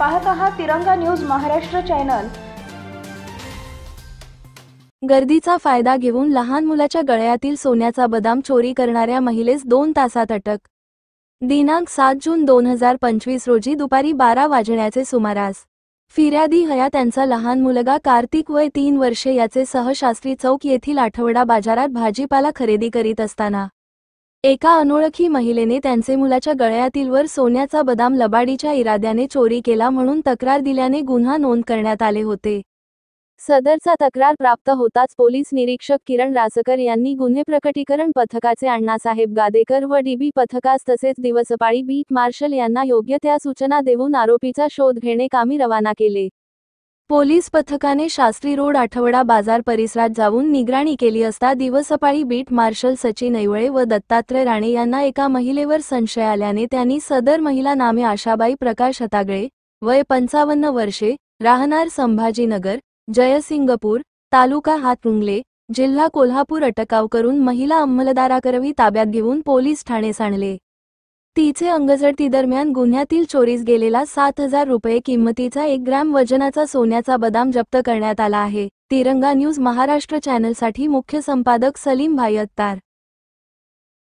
पाहत आहात तिरंगा न्यूज महाराष्ट्र चॅनल। गर्दीचा फायदा घेऊन लहान मुलाच्या गळ्यातील सोन्याचा बदाम चोरी करणाऱ्या महिलेस 2 तासात अटक। दिनांक 7 जून 2025 रोजी दुपारी 12 वाजण्याचे सुमारास फिर्यादी हयात यांचा लहान मुलगा कार्तिक वय 3 वर्षे याचे शास्त्री चौक येथील आठवडा बाजारात भाजीपाला खरेदी करीत असताना एका अनोळखी महिलेने त्यांचे मुलाच्या गळ्यातील वर सोन्याचा बदाम लबाडीच्या इराद्याने चोरी केला म्हणून तक्रार दिल्याने गुन्हा नोंद करण्यात आले होते। सदरचा तक्रार प्राप्त होताच पोलीस निरीक्षक किरण रासकर यांनी गुन्हे प्रकटीकरण पथकाचे अण्णासाहेब गादेकर व डीबी पथकास तसेच दिवसपाळी बीट मार्शल यांना योग्य त्या सूचना देऊन आरोपीचा शोध घेणे कामी रवाना केले। पोलीस पथकाने शास्त्री रोड आठवडा बाजार परिसरात जाऊन निगराणी केली असता दिवसपाळी बीट मार्शल सचिन ऐवळे व दत्तात्रय राणे यांना एका महिलेवर संशय आल्याने त्यांनी सदर महिला नामे आशाबाई प्रकाश हतागळे वय 55 वर्षे राहणार संभाजीनगर जयसिंगपूर तालुका हातकणंगले जिल्हा कोल्हापूर अटकाव करून महिला अंमलदाराकरवी ताब्यात घेऊन पोलीस ठाणेस आणले। तिचे अंगझडती दरम्यान गुन्ह्यातील चोरीस गेलेला 7,000 रुपये किंमतीचा 1 ग्रॅम वजनाचा सोन्याचा बदाम जप्त करण्यात आला आहे। तिरंगा न्यूज महाराष्ट्र चॅनलसाठी मुख्य संपादक सलीम भाई अत्तार।